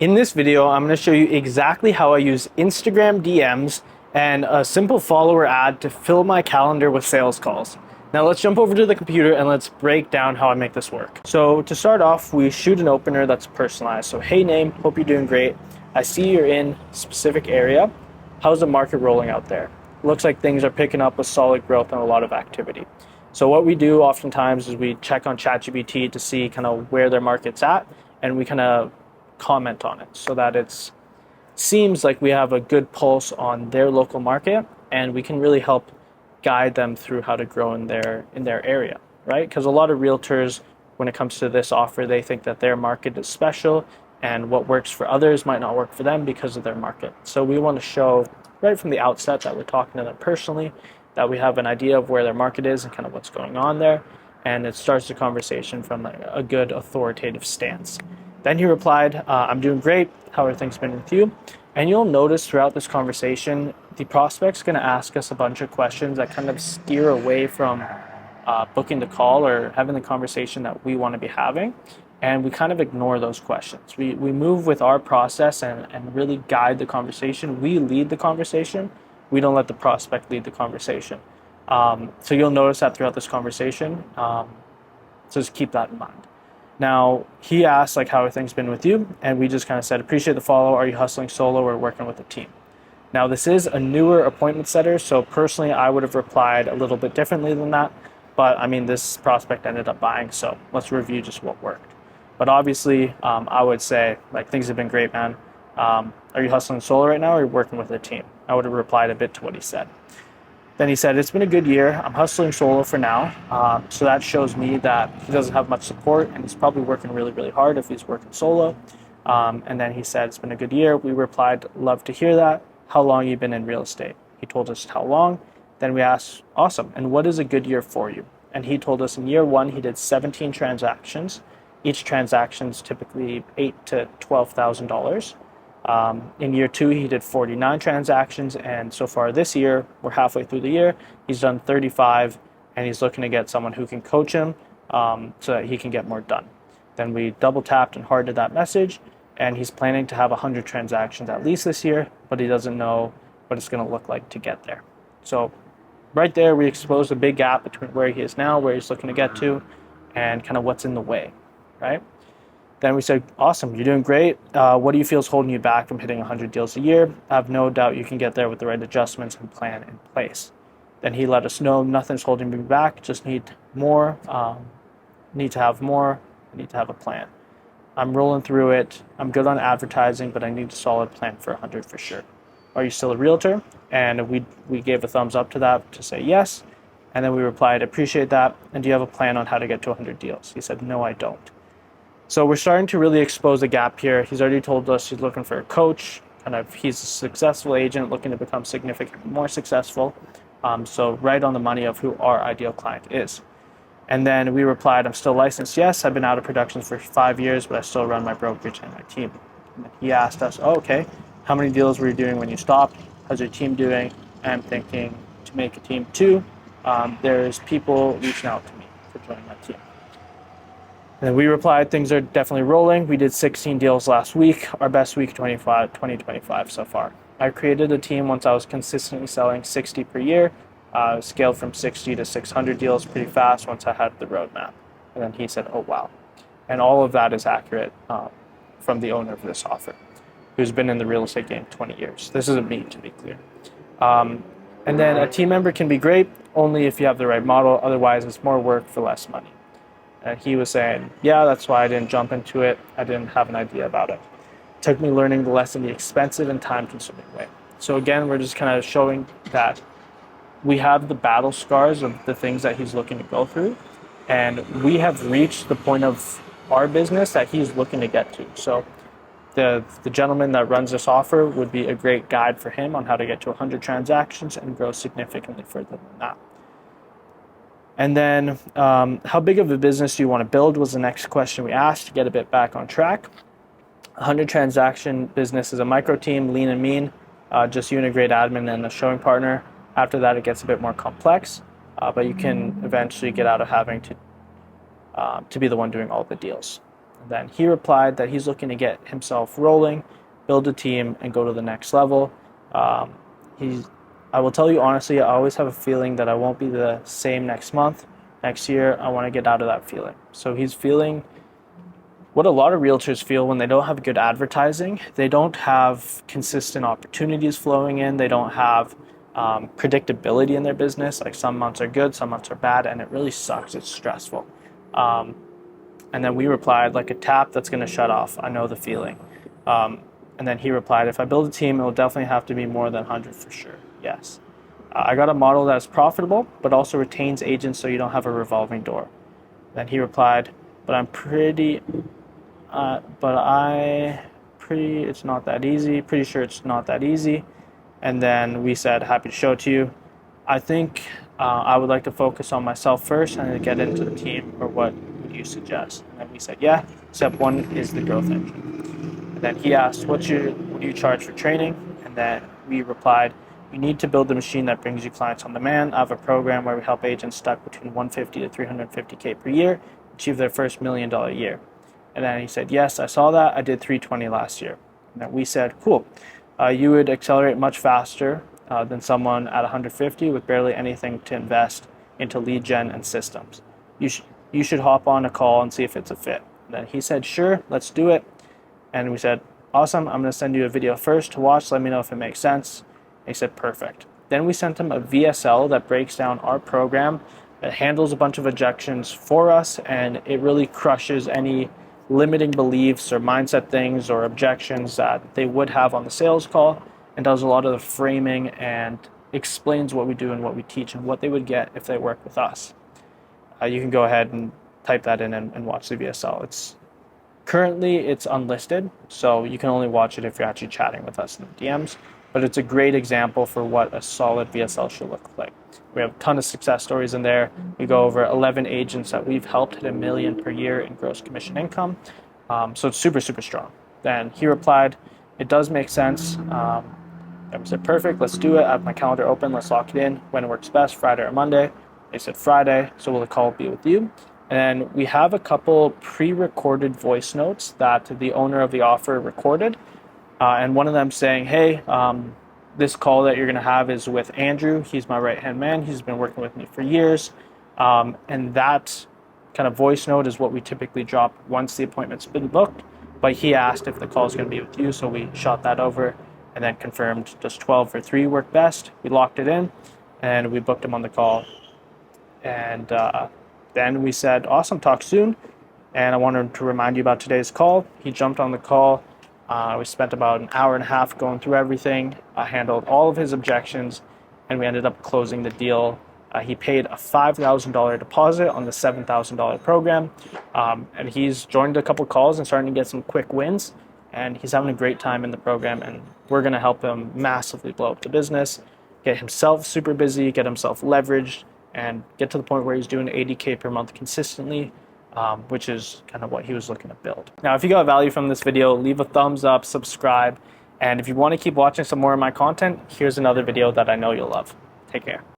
In this video, I'm going to show you exactly how I use Instagram DMs and a simple follower ad to fill my calendar with sales calls. Now let's jump over to the computer and let's break down how I make this work. So to start off, we shoot an opener that's personalized. So, hey name, hope you're doing great. I see you're in a specific area. How's the market rolling out there? Looks like things are picking up with solid growth and a lot of activity. So what we do oftentimes is we check on ChatGPT to see kind of where their market's at, and we kind of comment on it so that it seems like we have a good pulse on their local market, and we can really help guide them through how to grow in their area, right? Because a lot of realtors, when it comes to this offer, they think that their market is special and what works for others might not work for them because of their market. So we want to show right from the outset that we're talking to them personally, that we have an idea of where their market is and kind of what's going on there, and it starts the conversation from a good authoritative stance. Then he replied, I'm doing great. How are things been with you? And you'll notice throughout this conversation, the prospect's going to ask us a bunch of questions that kind of steer away from booking the call or having the conversation that we want to be having. And we kind of ignore those questions. We move with our process and really guide the conversation. We lead the conversation. We don't let the prospect lead the conversation. So you'll notice that throughout this conversation. So just keep that in mind. Now, he asked, like, how have things been with you? And we just kind of said, appreciate the follow. Are you hustling solo or working with a team? Now, this is a newer appointment setter, so personally, I would have replied a little bit differently than that. But, I mean, this prospect ended up buying, so let's review just what worked. But obviously, I would say, like, things have been great, man. Are you hustling solo right now or are you working with a team? I would have replied a bit to what he said. Then he said, it's been a good year. I'm hustling solo for now. So that shows me that he doesn't have much support and he's probably working really, really hard if he's working solo. And then he said, it's been a good year. We replied, love to hear that. How long you been in real estate? He told us how long. Then we asked, awesome. And what is a good year for you? And he told us in year one, he did 17 transactions. Each transaction is typically $8,000 to $12,000. In year two, he did 49 transactions, and so far this year, we're halfway through the year, he's done 35, and he's looking to get someone who can coach him so that he can get more done. Then we double tapped and hearted that message, and he's planning to have 100 transactions at least this year, but he doesn't know what it's going to look like to get there. So right there, we exposed a big gap between where he is now, where he's looking to get to, and kind of what's in the way, right? Then we said, awesome, you're doing great. What do you feel is holding you back from hitting 100 deals a year? I have no doubt you can get there with the right adjustments and plan in place. Then he let us know nothing's holding me back, just need more, need to have more, need to have a plan. I'm rolling through it. I'm good on advertising, but I need a solid plan for 100 for sure. Are you still a realtor? And we gave a thumbs up to that to say yes. And then we replied, appreciate that. And do you have a plan on how to get to 100 deals? He said, no, I don't. So we're starting to really expose the gap here. He's already told us he's looking for a coach. He's a successful agent looking to become significantly more successful. So right on the money of who our ideal client is. And then we replied, I'm still licensed. Yes, I've been out of production for 5 years, but I still run my brokerage and my team. And he asked us, oh, okay, how many deals were you doing when you stopped? How's your team doing? I'm thinking to make a team too. There's people reaching out to me for joining my team. And we replied, things are definitely rolling. We did 16 deals last week, our best week 2025 so far. I created a team once I was consistently selling 60 per year, scaled from 60 to 600 deals pretty fast once I had the roadmap. And then he said, oh, wow. And all of that is accurate from the owner of this offer, who's been in the real estate game 20 years. This isn't me, to be clear. And then a team member can be great only if you have the right model. Otherwise, it's more work for less money. And he was saying, yeah, that's why I didn't jump into it. I didn't have an idea about it. It took me learning the lesson the expensive and time-consuming way. So again, we're just kind of showing that we have the battle scars of the things that he's looking to go through. And we have reached the point of our business that he's looking to get to. So the gentleman that runs this offer would be a great guide for him on how to get to 100 transactions and grow significantly further than that. And then how big of a business do you want to build was the next question we asked to get a bit back on track. 100 transaction business is a micro team, lean and mean, just you and a great admin and a showing partner. After that, it gets a bit more complex, but you can eventually get out of having to be the one doing all the deals. And then he replied that he's looking to get himself rolling, build a team, and go to the next level. I will tell you honestly, I always have a feeling that I won't be the same next month, next year. I want to get out of that feeling. So he's feeling what a lot of realtors feel when they don't have good advertising. They don't have consistent opportunities flowing in. They don't have predictability in their business. Like some months are good, some months are bad, and it really sucks. It's stressful. And then we replied, like a tap that's going to shut off. I know the feeling. And then he replied, if I build a team, it will definitely have to be more than 100 for sure. Yes. I got a model that is profitable, but also retains agents so you don't have a revolving door. Then he replied, it's not that easy. Pretty sure it's not that easy. And then we said, happy to show it to you. I think I would like to focus on myself first and then get into the team, or what would you suggest? And then we said, yeah, step one is the growth engine. And then he asked, what do you charge for training? And then we replied, you need to build the machine that brings you clients on demand. I have a program where we help agents stuck between 150 to 350K per year achieve their first $1 million year. And then he said, yes, I saw that. I did 320 last year. And then we said, cool. You would accelerate much faster than someone at 150 with barely anything to invest into lead gen and systems. You should hop on a call and see if it's a fit. And then he said, sure, let's do it. And we said, awesome. I'm going to send you a video first to watch. Let me know if it makes sense. He said, perfect. Then we sent him a VSL that breaks down our program. It handles a bunch of objections for us, and it really crushes any limiting beliefs or mindset things or objections that they would have on the sales call, and does a lot of the framing and explains what we do and what we teach and what they would get if they work with us. You can go ahead and type that in and watch the VSL. Currently it's unlisted, so you can only watch it if you're actually chatting with us in the DMs, but it's a great example for what a solid VSL should look like. We have a ton of success stories in there. We go over 11 agents that we've helped hit $1 million per year in gross commission income. So it's super, super strong. Then he replied, it does make sense. And we said, perfect, let's do it. I have my calendar open. Let's lock it in. When it works best, Friday or Monday. They said Friday, so will the call be with you? And we have a couple pre-recorded voice notes that the owner of the offer recorded. And one of them saying, hey, this call that you're going to have is with Andrew. He's my right-hand man. He's been working with me for years. And that kind of voice note is what we typically drop once the appointment's been booked. But he asked if the call is going to be with you, so we shot that over and then confirmed does 12 or 3 work best. We locked it in, and we booked him on the call. And then we said, awesome, talk soon. And I wanted to remind you about today's call. He jumped on the call. We spent about an hour and a half going through everything. I handled all of his objections, and we ended up closing the deal. He paid a $5,000 deposit on the $7,000 program, and he's joined a couple calls and starting to get some quick wins, and he's having a great time in the program, and we're going to help him massively blow up the business, get himself super busy, get himself leveraged, and get to the point where he's doing 80K per month consistently, which is kind of what he was looking to build. Now, if you got value from this video, leave a thumbs up, subscribe, and if you want to keep watching some more of my content, here's another video that I know you'll love. Take care.